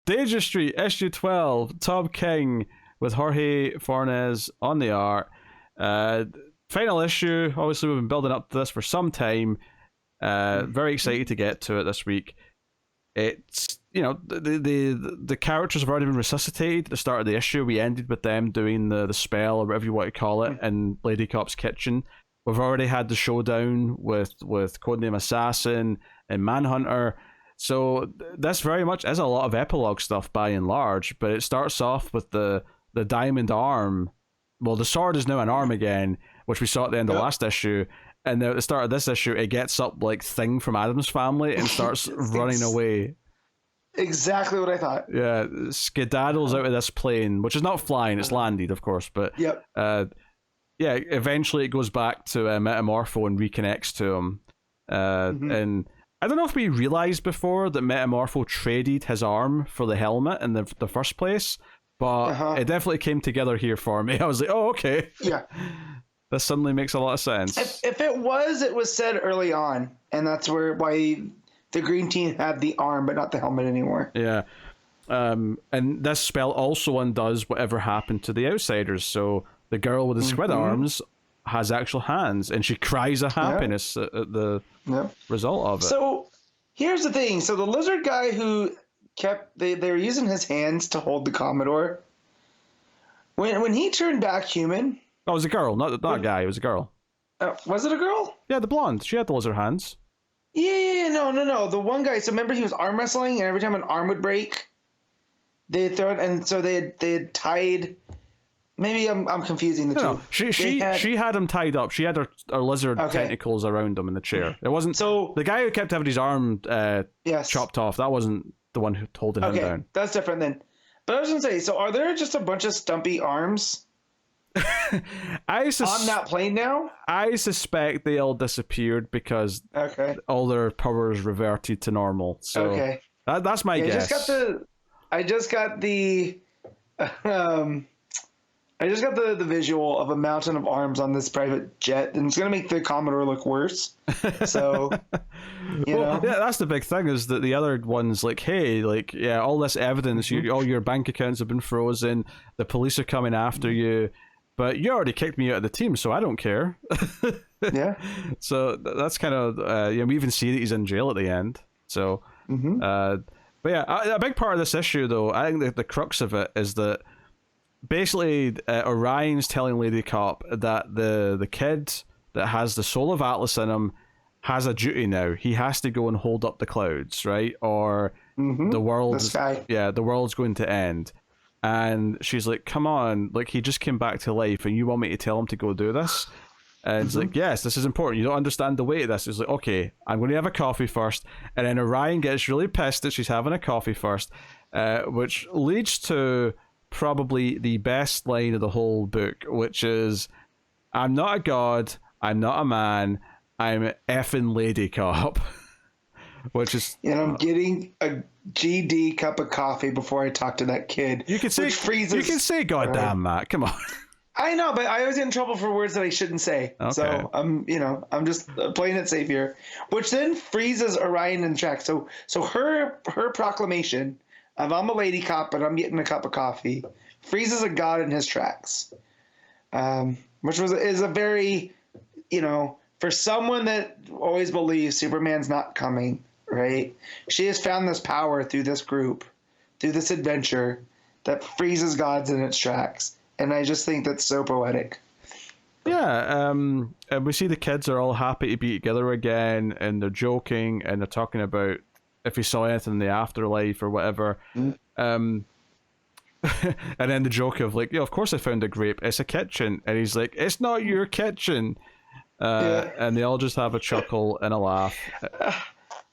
Danger Street, issue 12, Tom King with Jorge Fornes on the art. Final issue. Obviously, we've been building up to this for some time. Very excited to get to it this week. It's, the characters have already been resuscitated at the start of the issue. We ended with them doing the spell, or whatever you want to call it, in Lady Cop's kitchen. We've already had the showdown with Codename Assassin and Manhunter. So this very much is a lot of epilogue stuff by and large, but it starts off with the diamond arm. Well, the sword is now an arm again, which we saw at the end of last issue. And now at the start of this issue, it gets up like Thing from Addams Family and starts running away. Exactly what I thought. Yeah, skedaddles out of this plane, which is not flying, it's landed, of course. But eventually it goes back to Metamorpho and reconnects to him. And I don't know if we realized before that Metamorpho traded his arm for the helmet in the first place, but it definitely came together here for me. I was like, oh, okay. Yeah. This suddenly makes a lot of sense. If it was said early on, and that's why the Green Team had the arm but not the helmet anymore. Yeah. And this spell also undoes whatever happened to the Outsiders. So the girl with the squid arms has actual hands, and she cries of happiness at the result of it. So here's the thing. So the lizard guy who they were using his hands to hold the Commodore. When he turned back human... Oh, it was a girl, not a guy. It was a girl. Was it a girl? Yeah, the blonde. She had the lizard hands. Yeah, no. The one guy. So remember, he was arm wrestling, and every time an arm would break, they'd throw it, and so they had tied. Maybe I'm confusing the two. No. She had him tied up. She had her lizard tentacles around him in the chair. It wasn't so the guy who kept having his arm chopped off. That wasn't the one who holding him down. Okay, that's different then. But I was gonna say, so are there just a bunch of stumpy arms? On that plane now? I suspect they all disappeared because all their powers reverted to normal. So that's my guess. I just got the visual of a mountain of arms on this private jet, and it's going to make the Commodore look worse. So, yeah, that's the big thing, is that the other ones, all this evidence, all your bank accounts have been frozen, the police are coming after you, but you already kicked me out of the team, so I don't care. Yeah. So that's kind of, we even see that he's in jail at the end. So, but yeah, a big part of this issue, though, I think the crux of it is that basically Orion's telling Lady Cop that the kid that has the soul of Atlas in him has a duty now. He has to go and hold up the clouds, right? Or the world's going to end. And she's like, come on, like, he just came back to life and you want me to tell him to go do this? And it's like, yes, this is important. You don't understand the weight of this. It's like, okay, I'm going to have a coffee first. And then Orion gets really pissed that she's having a coffee first, which leads to probably the best line of the whole book, which is, I'm not a god, I'm not a man, I'm effing Lady Cop. Which is... And I'm getting a GD cup of coffee before I talk to that kid. You can say goddamn, Matt, come on. I know, but I always get in trouble for words that I shouldn't say. Okay. So I'm just playing it safe here. Which then freezes Orion in track. So her proclamation of I'm a lady cop, but I'm getting a cup of coffee, freezes a god in his tracks. Which is a very, for someone that always believes Superman's not coming, right? She has found this power through this group, through this adventure, that freezes gods in its tracks. And I just think that's so poetic. Yeah, and we see the kids are all happy to be together again, and they're joking, and they're talking about if he saw anything in the afterlife or whatever. And then the joke of like, of course I found a grape, it's a kitchen. And he's like, it's not your kitchen. And they all just have a chuckle and a laugh.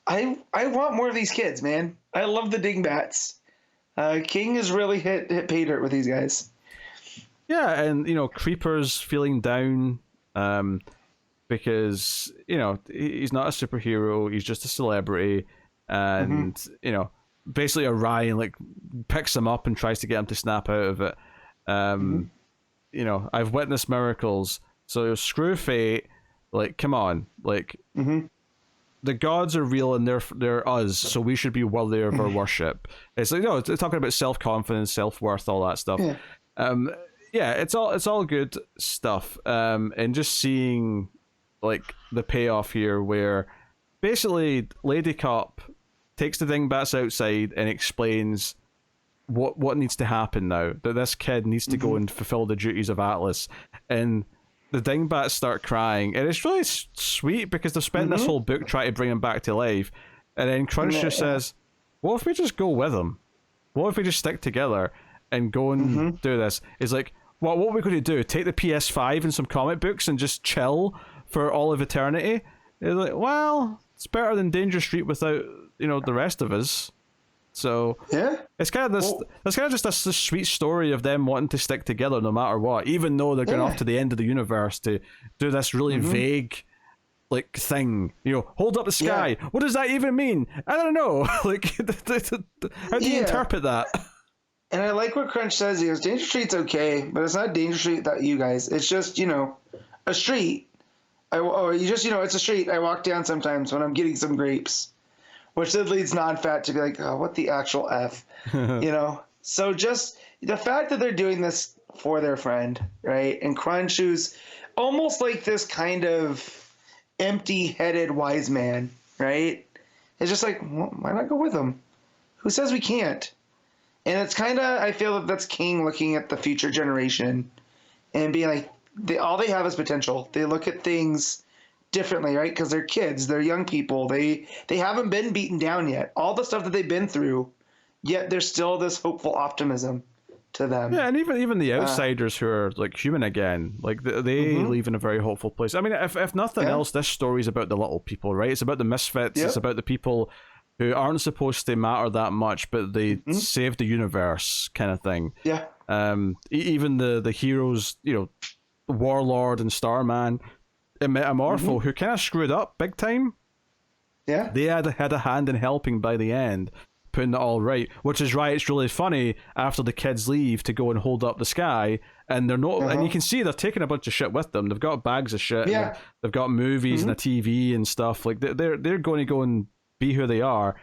I want more of these kids, man. I love the dingbats. King has really hit pay dirt with these guys. Yeah, and Creeper's feeling down because he's not a superhero, he's just a celebrity, and basically Orion like picks him up and tries to get him to snap out of it. I've witnessed miracles, so screw fate, like come on, like the gods are real and they're us, so we should be worthy of our worship. It's like, no, it's talking about self-confidence, self-worth, all that stuff. Yeah, it's all good stuff. And just seeing like the payoff here, where basically Lady Cop takes the dingbats outside and explains what needs to happen now. That this kid needs to go and fulfill the duties of Atlas, and the dingbats start crying, and it's really sweet because they've spent this whole book trying to bring him back to life, and then Crunch just says, "What if we just go with him? What if we just stick together and go and do this?" It's like, what are we going to do? Take the PS5 and some comic books and just chill for all of eternity? It's like, well, it's better than Danger Street without, the rest of us. So it's kind of this. It's kind of just this sweet story of them wanting to stick together no matter what, even though they're going off to the end of the universe to do this really vague, like, thing. Hold up the sky. What does that even mean? I don't know. Like, how do you interpret that? And I like what Crunch says. He goes, Danger Street's okay, but it's not Danger Street that you guys. It's just, a street. It's a street I walk down sometimes when I'm getting some grapes. Which then leads non-fat to be like, oh, what the actual F? So just the fact that they're doing this for their friend, right? And Crunch, who's almost like this kind of empty-headed wise man, right? It's just like, well, why not go with him? Who says we can't? And it's kind of, I feel that that's King looking at the future generation and being like, all they have is potential. They look at things differently, right? Because they're kids, they're young people. They haven't been beaten down yet. All the stuff that they've been through, yet there's still this hopeful optimism to them. Yeah, and even the outsiders who are like human again, like they leave in a very hopeful place. I mean, if nothing else, this story's about the little people, right? It's about the misfits. It's about the people who aren't supposed to matter that much, but they save the universe, kind of thing. Yeah. Even the heroes, Warlord and Starman, and Metamorpho, who kind of screwed up big time. Yeah. They had a hand in helping by the end, putting it all right. Which is why it's really funny after the kids leave to go and hold up the sky, and they're not, and you can see they're taking a bunch of shit with them. They've got bags of shit. Yeah. They've got movies and a TV and stuff. Like they're going to go and be who they are.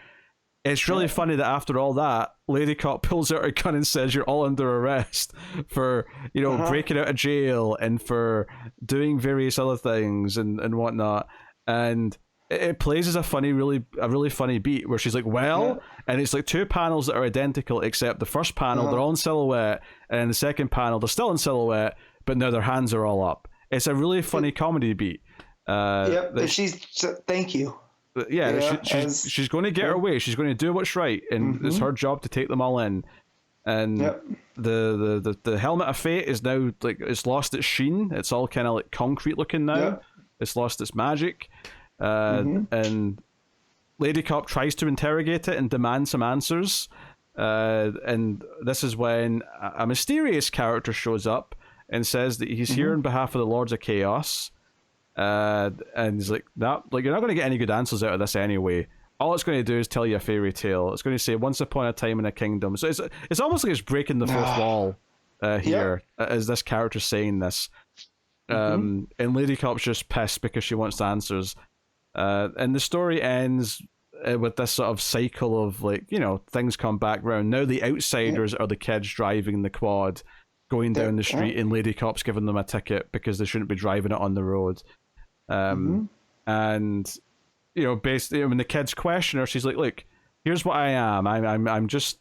It's really funny that after all that, Lady Cop pulls out her gun and says, "You're all under arrest for, breaking out of jail and for doing various other things and whatnot." And it plays as a really funny beat where she's like, "Well," and it's like two panels that are identical, except the first panel they're all in silhouette, and in the second panel they're still in silhouette, but now their hands are all up. It's a really funny comedy beat. Thank you. She's going to get her way. She's going to do what's right, and it's her job to take them all in. And the helmet of fate is now like it's lost its sheen. It's all kind of like concrete looking now. It's lost its magic. And Lady Cop tries to interrogate it and demand some answers. And this is when a mysterious character shows up and says that he's here on behalf of the Lords of Chaos. And he's like, "No, like you're not going to get any good answers out of this anyway. All it's going to do is tell you a fairy tale. It's going to say once upon a time in a kingdom." So it's almost like it's breaking the fourth wall here as this character saying this. And Lady Cop's just pissed because she wants the answers. And the story ends with this sort of cycle of like, things come back round. Now the outsiders are the kids driving the quad, going down the street, and Lady Cop's giving them a ticket because they shouldn't be driving it on the road. And basically when the kids question her, she's like, "Look, here's what I am. I'm just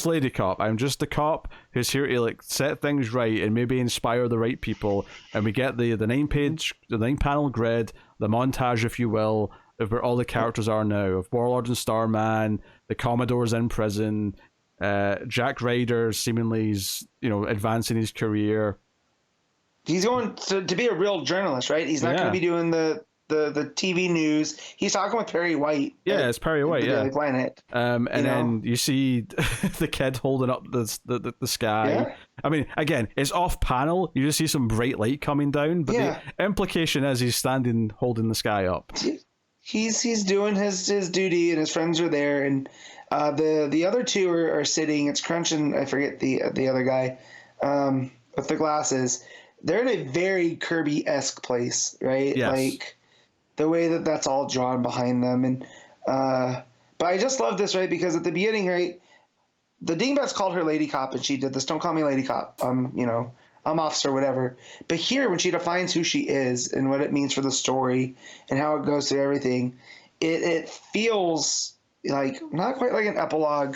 Lady Cop. I'm just the cop who's here to like set things right and maybe inspire the right people." And we get the 9-panel grid, the montage, if you will, of where all the characters are now, of Warlord and Starman, the Commodore's in prison, Jack Ryder seemingly is advancing his career. He's going to be a real journalist, right? He's not going to be doing the TV news. He's talking with Perry White. Yeah, it's Perry White. The Planet. And then you see the kid holding up the sky. Yeah. I mean, again, it's off panel. You just see some bright light coming down, but the implication is he's standing holding the sky up. He's doing his duty, and his friends are there, and the other two are sitting. It's Crunch and I forget the other guy with the glasses. They're in a very Kirby-esque place, right? Yes. Like the way that that's all drawn behind them. And but I just love this, right? Because at the beginning, right, the dingbats called her Lady Cop, and she did this. Don't call me Lady Cop. I'm officer, whatever. But here, when she defines who she is and what it means for the story and how it goes through everything, it feels like not quite like an epilogue,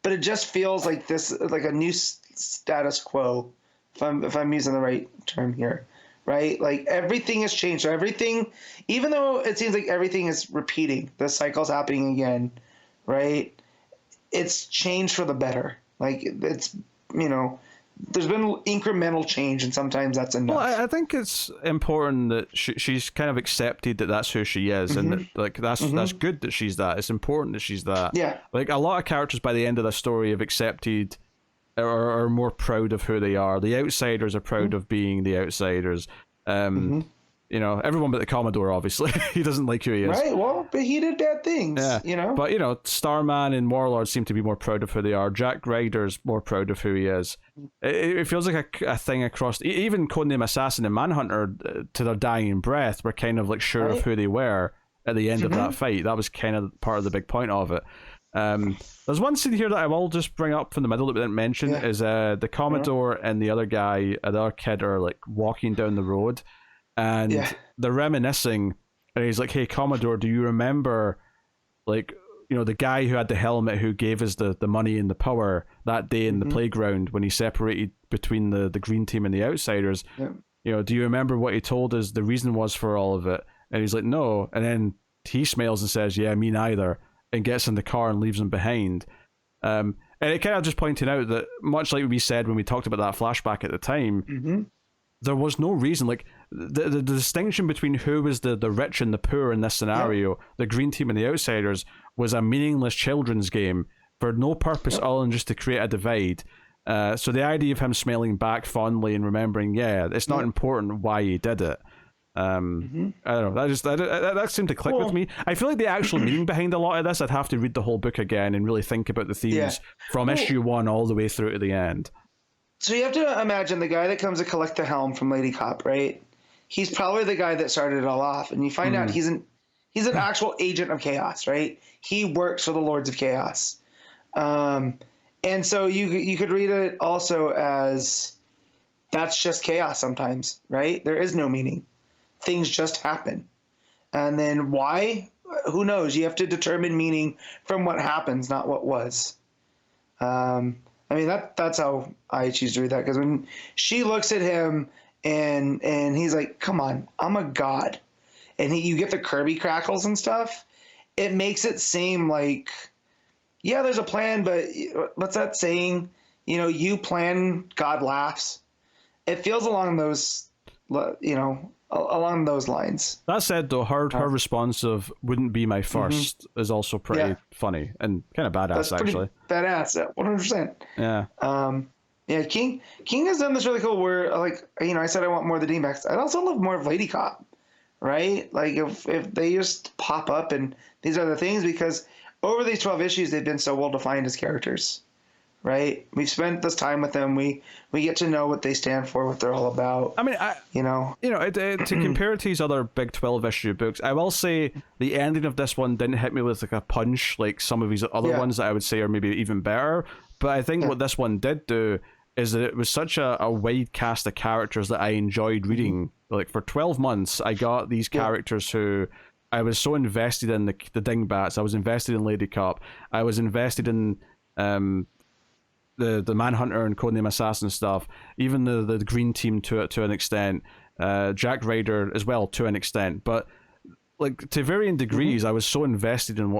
but it just feels like this, like a new status quo, if I'm using the right term here, right? Like everything has changed. So everything, even though it seems like everything is repeating, the cycle's happening again, right? It's changed for the better. Like it's, there's been incremental change, and sometimes that's enough. Well, I think it's important that she's kind of accepted that that's who she is, and that, like that's good that she's that. It's important that she's that. Yeah. Like a lot of characters by the end of the story have accepted or are more proud of who they are. The outsiders are proud of being the outsiders. Everyone but the Commodore, obviously. He doesn't like who he is. Right, well, but he did bad things, But, Starman and Warlord seem to be more proud of who they are. Jack Ryder's more proud of who he is. It feels like a thing across... Even Codename Assassin and Manhunter, to their dying breath, were kind of like sure of who they were at the end of that fight. That was kind of part of the big point of it. There's one scene here that I will just bring up from the middle that we didn't mention, is the Commodore and the other guy, the other kid, are like walking down the road, and they're reminiscing, and he's like, "Hey, Commodore, do you remember, like, the guy who had the helmet who gave us the money and the power that day in the playground when he separated between the green team and the outsiders? Do you remember what he told us the reason was for all of it?" And he's like, "No," and then he smiles and says, "Yeah, me neither," and gets in the car and leaves him behind. And it kind of just pointed out that, much like we said when we talked about that flashback at the time, there was no reason. Like, the distinction between who was the rich and the poor in this scenario, the green team and the outsiders, was a meaningless children's game for no purpose other than just to create a divide. So the idea of him smiling back fondly and remembering, it's not important why he did it. I don't know. That seemed to click with me. I feel like the actual meaning behind a lot of this, I'd have to read the whole book again and really think about the themes from issue 1 all the way through to the end. So you have to imagine the guy that comes to collect the helm from Lady Cop, right? He's probably the guy that started it all off, and you find out he's an actual agent of chaos, right? He works for the Lords of Chaos, and so you could read it also as that's just chaos sometimes, right? There is no meaning. Things just happen. And then why? Who knows? You have to determine meaning from what happens, not what was. I mean, that's how I choose to read that, because when she looks at him and he's like, "Come on, I'm a god," and you get the Kirby crackles and stuff, it makes it seem like, yeah, there's a plan, but what's that saying? You plan, God laughs. It feels along those, along those lines. That said, though, her response of "wouldn't be my first" is also pretty funny and kind of badass. That's actually badass, 100%. Yeah. King has done this really cool where, like, I said I want more of the D-Max. I'd also love more of Lady Cop, right? Like, if they just pop up and these are the things, because over these 12 issues they've been so well defined as characters. Right, we've spent this time with them. We get to know what they stand for, what they're all about. I mean, to compare it to these other big 12-issue books, I will say the ending of this one didn't hit me with like a punch like some of these other ones that I would say are maybe even better. But I think what this one did do is that it was such a wide cast of characters that I enjoyed reading. Like, for 12 months, I got these characters who I was so invested in. The Dingbats, I was invested in Lady Cop, I was invested in the Manhunter and Codename Assassin stuff, even the Green Team to an extent, Jack Ryder as well to an extent, but like to varying degrees, I was so invested in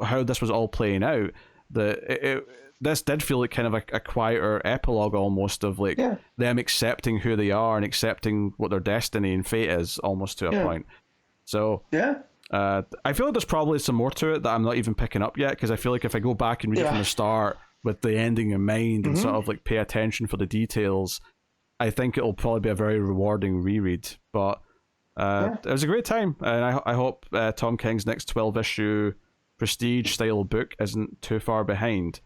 how this was all playing out that this did feel like kind of a quieter epilogue almost of like them accepting who they are and accepting what their destiny and fate is almost to a point. So I feel like there's probably some more to it that I'm not even picking up yet, because I feel like if I go back and read it from the start with the ending in mind and sort of like pay attention for the details, I think it'll probably be a very rewarding reread. But it was a great time, and I hope Tom King's next 12-issue prestige style book isn't too far behind.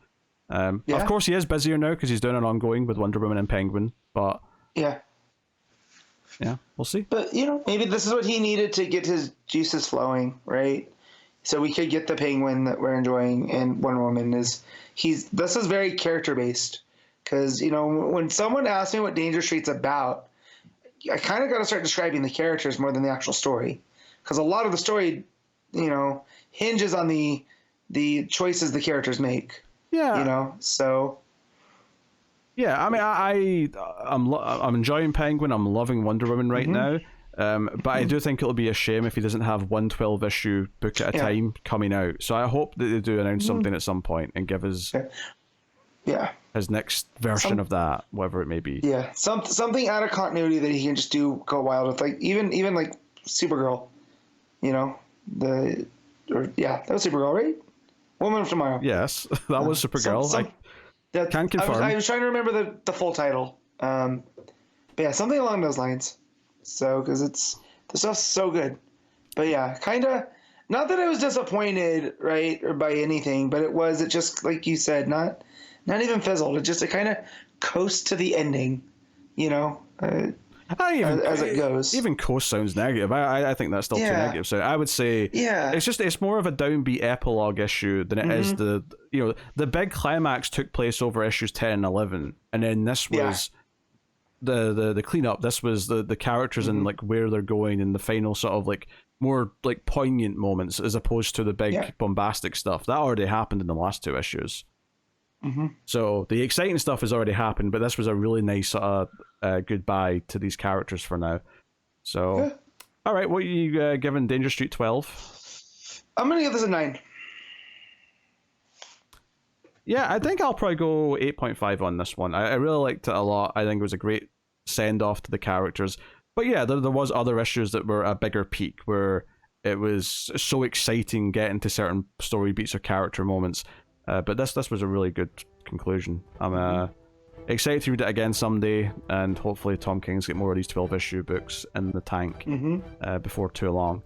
Of course he is busier now because he's doing an ongoing with Wonder Woman and Penguin, but Yeah, we'll see. But maybe this is what he needed to get his juices flowing, right? So we could get the Penguin that we're enjoying, and Wonder Woman this is very character based, because when someone asks me what Danger Street's about, I kind of got to start describing the characters more than the actual story, because a lot of the story, hinges on the choices the characters make. Yeah. So. Yeah, I mean, I'm enjoying Penguin. I'm loving Wonder Woman right now. But I do think it'll be a shame if he doesn't have one 12-issue book at a time coming out. So I hope that they do announce something at some point and give us his next version of that, whatever it may be. Yeah, something out of continuity that he can just go wild with, like even like Supergirl. That was Supergirl, right? Woman of Tomorrow. Yes, that was Supergirl. I can confirm. I was trying to remember the full title. But yeah, something along those lines. So, because the stuff's so good. But yeah, kind of, not that I was disappointed, right, or by anything, but it just, like you said, not even fizzled. It kind of coasts to the ending, as it goes. Even coast sounds negative. I think that's still too negative. So I would say it's more of a downbeat epilogue issue than it is the big climax took place over issues 10 and 11, and then this was the cleanup. This was the characters and like where they're going, and the final sort of like more like poignant moments, as opposed to the big bombastic stuff that already happened in the last two issues. So the exciting stuff has already happened, but this was a really nice goodbye to these characters for now. So, all right, what are you giving Danger Street 12? I'm gonna give this a 9. Yeah, I think I'll probably go 8.5 on this one. I really liked it a lot. I think it was a great send off to the characters. But yeah, there was other issues that were a bigger peak, where it was so exciting getting to certain story beats or character moments. But this was a really good conclusion. I'm excited to read it again someday, and hopefully Tom King's get more of these 12-issue books in the tank before too long.